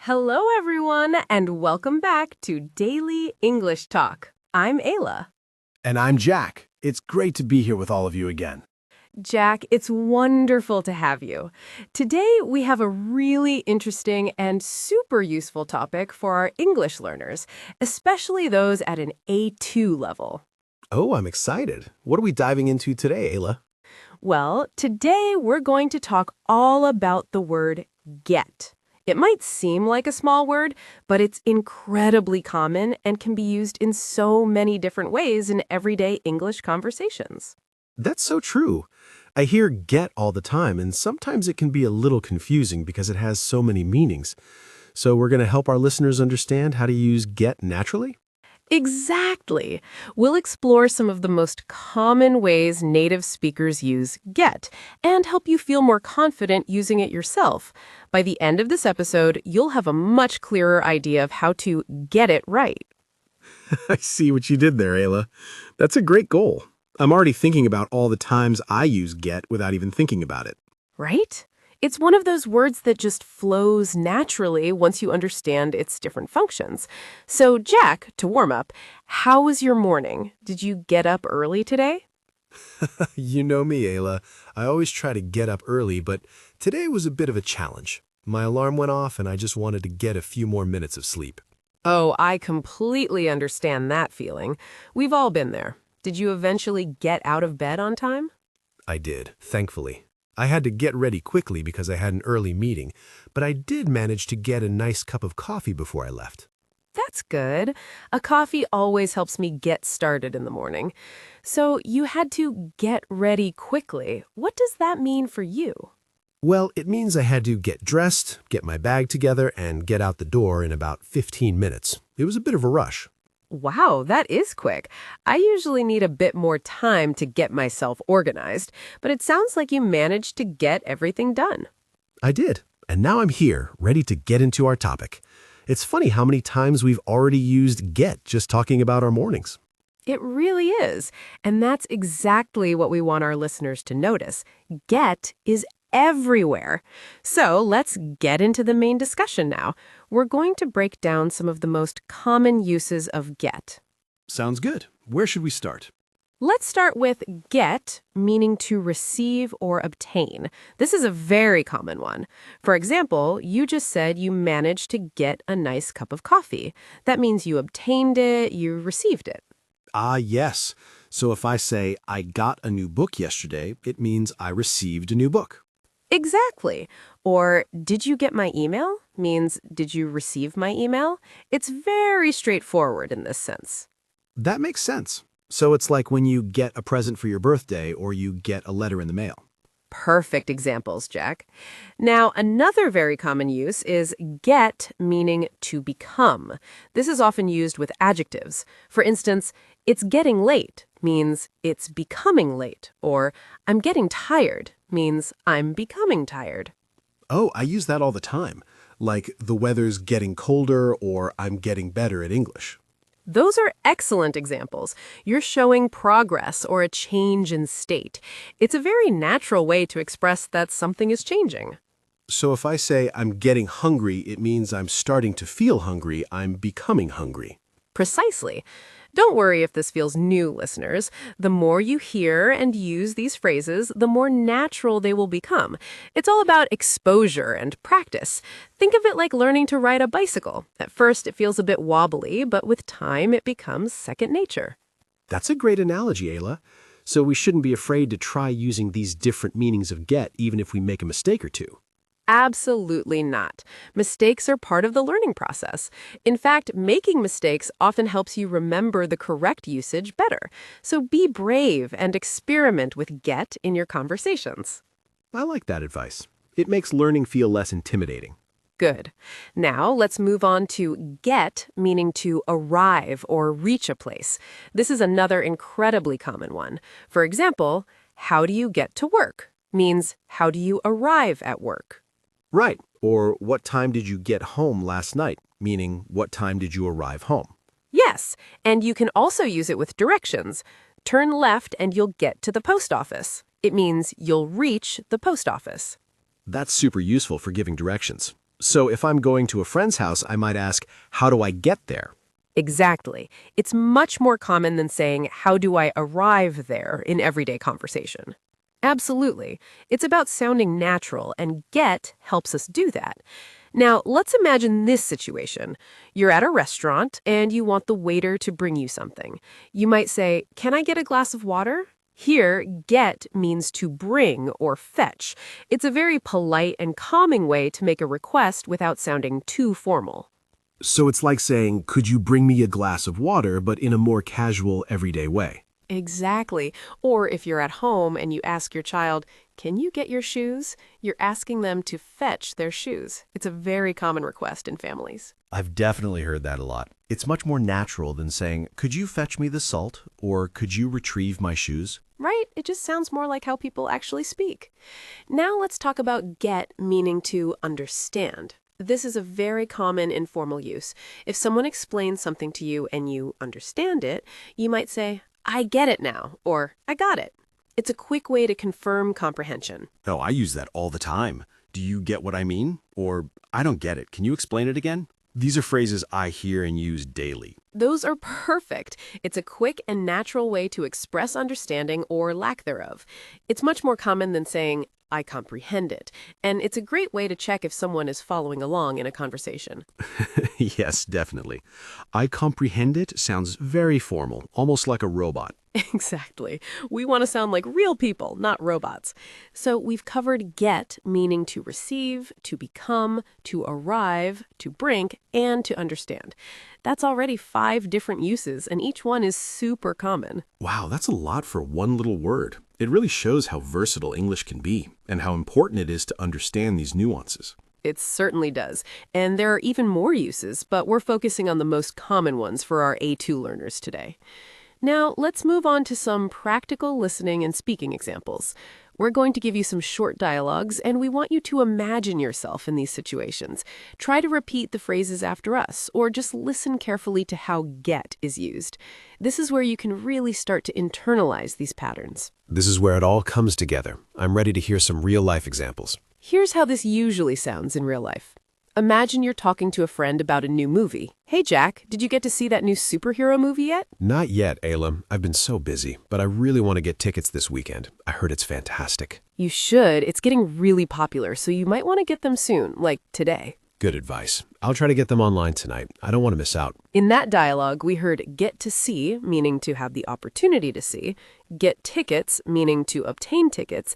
Hello, everyone, and welcome back to Daily English Talk. I'm Ayla. And I'm Jack. It's great to be here with all of you again. Jack, it's wonderful to have you. Today, we have a really interesting and super useful topic for our English learners, especially those at an A2 level. Oh, I'm excited. What are we diving into today, Ayla? Well, today we're going to talk all about the word get. It might seem like a small word, but it's incredibly common and can be used in so many different ways in everyday English conversations. That's so true. I hear get all the time, and sometimes it can be a little confusing because it has so many meanings. So we're going to help our listeners understand how to use get naturally? Exactly. We'll explore some of the most common ways native speakers use get and help you feel more confident using it yourself. By the end of this episode, you'll have a much clearer idea of how to get it right. I see what you did there, Ayla. That's a great goal. I'm already thinking about all the times I use get without even thinking about it. Right? It's one of those words that just flows naturally once you understand its different functions. So, Jack, to warm up, how was your morning? Did you get up early today? You know me, Ayla. I always try to get up early, but today was a bit of a challenge. My alarm went off and I just wanted to get a few more minutes of sleep. Oh, I completely understand that feeling. We've all been there. Did you eventually get out of bed on time? I did, thankfully. I had to get ready quickly because I had an early meeting, but I did manage to get a nice cup of coffee before I left. That's good. A coffee always helps me get started in the morning. So you had to get ready quickly. What does that mean for you? Well, it means I had to get dressed, get my bag together, and get out the door in about 15 minutes. It was a bit of a rush. Wow, that is quick. I usually need a bit more time to get myself organized, but it sounds like you managed to get everything done. I did, and now I'm here, ready to get into our topic. It's funny how many times we've already used get just talking about our mornings. It really is, and that's exactly what we want our listeners to notice. Get is everywhere. So let's get into the main discussion now. We're going to break down some of the most common uses of get. Sounds good. Where should we start? Let's start with get, meaning to receive or obtain. This is a very common one. For example, you just said you managed to get a nice cup of coffee. That means you obtained it, you received it. Ah, yes. So if I say, I got a new book yesterday, it means I received a new book. Exactly. Or, did you get my email? Means, did you receive my email? It's very straightforward in this sense. That makes sense. So it's like when you get a present for your birthday or you get a letter in the mail. Perfect examples, Jack. Now, another very common use is get, meaning to become. This is often used with adjectives. For instance, it's getting late means it's becoming late, or I'm getting tired means I'm becoming tired. Oh, I use that all the time. Like the weather's getting colder or I'm getting better at English. Those are excellent examples. You're showing progress or a change in state. It's a very natural way to express that something is changing. So if I say I'm getting hungry, it means I'm starting to feel hungry. I'm becoming hungry. Precisely. Don't worry if this feels new, listeners. The more you hear and use these phrases, the more natural they will become. It's all about exposure and practice. Think of it like learning to ride a bicycle. At first, it feels a bit wobbly, but with time, it becomes second nature. That's a great analogy, Ayla. So we shouldn't be afraid to try using these different meanings of get, even if we make a mistake or two. Absolutely not. Mistakes are part of the learning process. In fact, making mistakes often helps you remember the correct usage better. So be brave and experiment with get in your conversations. I like that advice. It makes learning feel less intimidating. Good. Now let's move on to get, meaning to arrive or reach a place. This is another incredibly common one. For example, how do you get to work? Means how do you arrive at work? Right. Or what time did you get home last night? Meaning, what time did you arrive home? Yes, and you can also use it with directions. Turn left and you'll get to the post office. It means you'll reach the post office. That's super useful for giving directions. So if I'm going to a friend's house, I might ask, how do I get there? Exactly. It's much more common than saying, how do I arrive there in everyday conversation? Absolutely. It's about sounding natural, and get helps us do that. Now, let's imagine this situation. You're at a restaurant and you want the waiter to bring you something. You might say, can I get a glass of water? Here, get means to bring or fetch. It's a very polite and calming way to make a request without sounding too formal. So it's like saying, could you bring me a glass of water, but in a more casual, everyday way? Exactly. Or if you're at home and you ask your child, can you get your shoes? You're asking them to fetch their shoes. It's a very common request in families. I've definitely heard that a lot. It's much more natural than saying, could you fetch me the salt? Or could you retrieve my shoes? Right? It just sounds more like how people actually speak. Now let's talk about get meaning to understand. This is a very common informal use. If someone explains something to you and you understand it, you might say, I get it now, or I got it. It's a quick way to confirm comprehension. Oh, I use that all the time. Do you get what I mean? Or, I don't get it. Can you explain it again? These are phrases I hear and use daily. Those are perfect. It's a quick and natural way to express understanding or lack thereof. It's much more common than saying, I comprehend it. And it's a great way to check if someone is following along in a conversation. Yes, definitely. I comprehend it sounds very formal, almost like a robot. Exactly. We want to sound like real people, not robots. So we've covered get, meaning to receive, to become, to arrive, to bring, and to understand. That's already 5 different uses, and each one is super common. Wow, that's a lot for one little word. It really shows how versatile English can be and how important it is to understand these nuances. It certainly does. And there are even more uses, but we're focusing on the most common ones for our A2 learners today. Now, let's move on to some practical listening and speaking examples. We're going to give you some short dialogues, and we want you to imagine yourself in these situations. Try to repeat the phrases after us, or just listen carefully to how get is used. This is where you can really start to internalize these patterns. This is where it all comes together. I'm ready to hear some real-life examples. Here's how this usually sounds in real life. Imagine you're talking to a friend about a new movie. Hey, Jack, did you get to see that new superhero movie yet? Not yet, Ayla. I've been so busy, but I really want to get tickets this weekend. I heard it's fantastic. You should. It's getting really popular, so you might want to get them soon, like today. Good advice. I'll try to get them online tonight. I don't want to miss out. In that dialogue, we heard get to see, meaning to have the opportunity to see, get tickets, meaning to obtain tickets,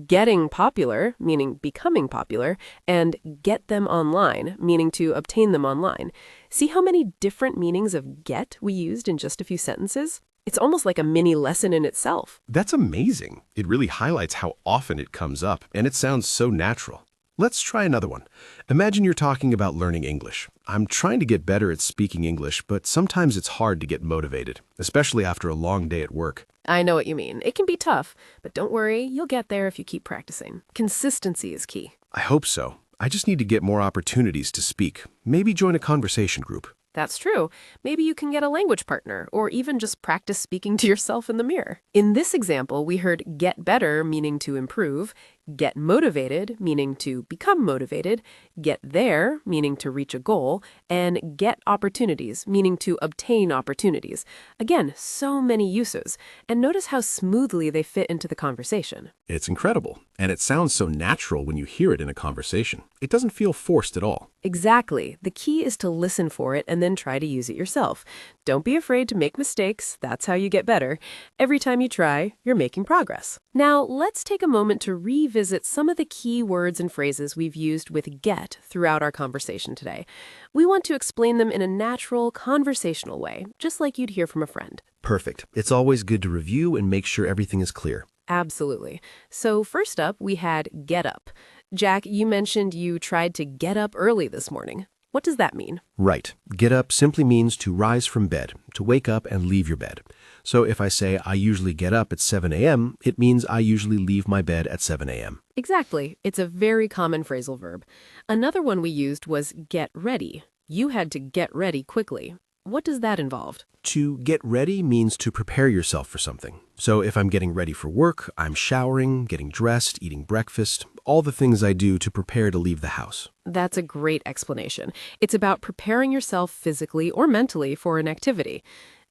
getting popular, meaning becoming popular, and get them online, meaning to obtain them online. See how many different meanings of get we used in just a few sentences? It's almost like a mini lesson in itself. That's amazing. It really highlights how often it comes up, and it sounds so natural. Let's try another one. Imagine you're talking about learning English. I'm trying to get better at speaking English, but sometimes it's hard to get motivated, especially after a long day at work. I know what you mean. It can be tough, but don't worry, you'll get there if you keep practicing. Consistency is key. I hope so. I just need to get more opportunities to speak. Maybe join a conversation group. That's true. Maybe you can get a language partner, or even just practice speaking to yourself in the mirror. In this example, we heard get better, meaning to improve, get motivated, meaning to become motivated, get there, meaning to reach a goal, and get opportunities, meaning to obtain opportunities. Again, so many uses. And notice how smoothly they fit into the conversation. It's incredible, and it sounds so natural when you hear it in a conversation. It doesn't feel forced at all. Exactly. The key is to listen for it and then try to use it yourself. Don't be afraid to make mistakes. That's how you get better. Every time you try, you're making progress. Now, let's take a moment to revisit some of the key words and phrases we've used with get throughout our conversation today. We want to explain them in a natural, conversational way, just like you'd hear from a friend. Perfect. It's always good to review and make sure everything is clear. Absolutely. So first up, we had get up. Jack, you mentioned you tried to get up early this morning. What does that mean? Right. Get up simply means to rise from bed, to wake up and leave your bed. So if I say I usually get up at 7 a.m., it means I usually leave my bed at 7 a.m. Exactly. It's a very common phrasal verb. Another one we used was get ready. You had to get ready quickly. What does that involve? To get ready means to prepare yourself for something. So if I'm getting ready for work, I'm showering, getting dressed, eating breakfast, all the things I do to prepare to leave the house. That's a great explanation. It's about preparing yourself physically or mentally for an activity.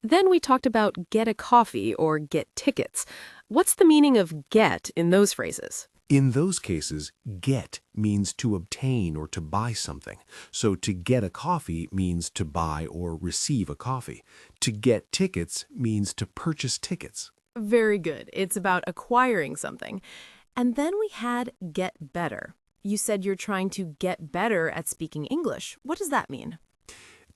Then we talked about get a coffee or get tickets. What's the meaning of get in those phrases? In those cases, get means to obtain or to buy something. So to get a coffee means to buy or receive a coffee. To get tickets means to purchase tickets. Very good. It's about acquiring something. And then we had get better. You said you're trying to get better at speaking English. What does that mean?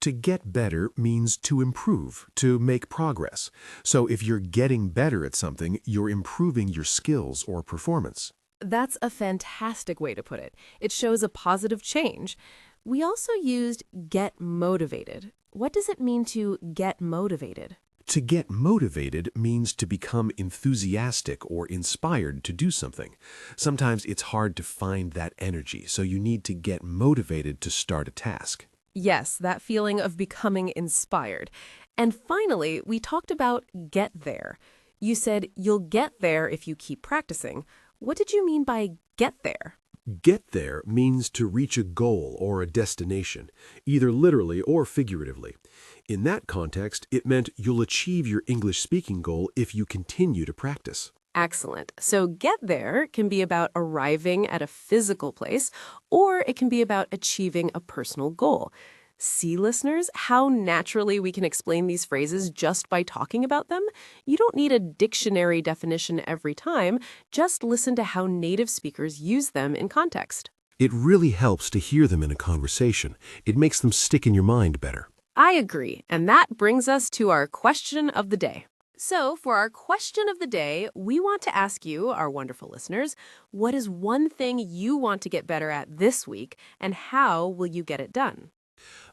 To get better means to improve, to make progress. So if you're getting better at something, you're improving your skills or performance. That's a fantastic way to put it. It shows a positive change. We also used get motivated. What does it mean to get motivated? To get motivated means to become enthusiastic or inspired to do something. Sometimes it's hard to find that energy, so you need to get motivated to start a task. Yes, that feeling of becoming inspired. And finally, we talked about get there. You said you'll get there if you keep practicing. What did you mean by get there? Get there means to reach a goal or a destination, either literally or figuratively. In that context, it meant you'll achieve your English speaking goal if you continue to practice. Excellent. So get there can be about arriving at a physical place, or it can be about achieving a personal goal. See, listeners, how naturally we can explain these phrases just by talking about them? You don't need a dictionary definition every time. Just listen to how native speakers use them in context. It really helps to hear them in a conversation. It makes them stick in your mind better. I agree. And that brings us to our question of the day. So for our question of the day, we want to ask you, our wonderful listeners, what is one thing you want to get better at this week, and how will you get it done?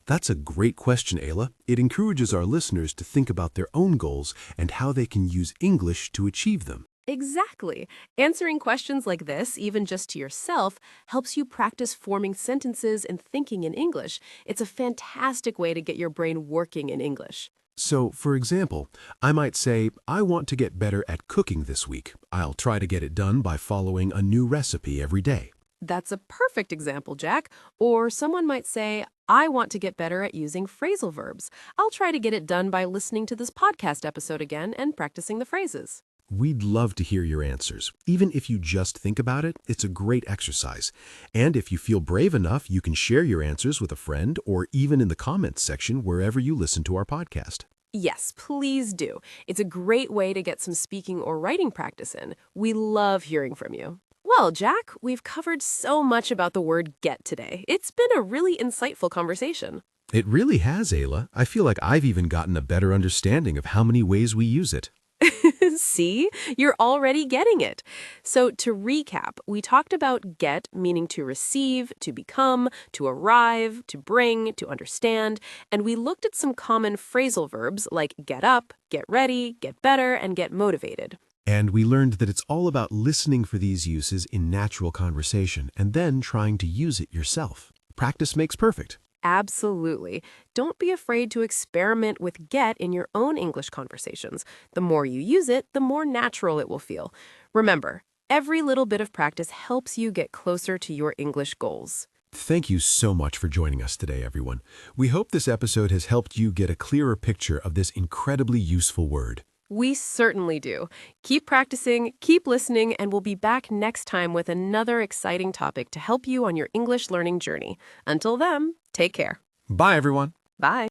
That's a great question, Ayla. It encourages our listeners to think about their own goals and how they can use English to achieve them. Exactly. Answering questions like this, even just to yourself, helps you practice forming sentences and thinking in English. It's a fantastic way to get your brain working in English. So, for example, I might say, I want to get better at cooking this week. I'll try to get it done by following a new recipe every day. That's a perfect example, Jack. Or someone might say, I want to get better at using phrasal verbs. I'll try to get it done by listening to this podcast episode again and practicing the phrases. We'd love to hear your answers. Even if you just think about it, it's a great exercise. And if you feel brave enough, you can share your answers with a friend or even in the comments section wherever you listen to our podcast. Yes, please do. It's a great way to get some speaking or writing practice in. We love hearing from you. Well, Jack, we've covered so much about the word get today. It's been a really insightful conversation. It really has, Ayla. I feel like I've even gotten a better understanding of how many ways we use it. See, you're already getting it. So to recap, we talked about get meaning to receive, to become, to arrive, to bring, to understand, and we looked at some common phrasal verbs like get up, get ready, get better, and get motivated. And we learned that it's all about listening for these uses in natural conversation and then trying to use it yourself. Practice makes perfect. Absolutely. Don't be afraid to experiment with get in your own English conversations. The more you use it, the more natural it will feel. Remember, every little bit of practice helps you get closer to your English goals. Thank you so much for joining us today, everyone. We hope this episode has helped you get a clearer picture of this incredibly useful word. We certainly do. Keep practicing, keep listening, and we'll be back next time with another exciting topic to help you on your English learning journey. Until then, take care. Bye, everyone. Bye.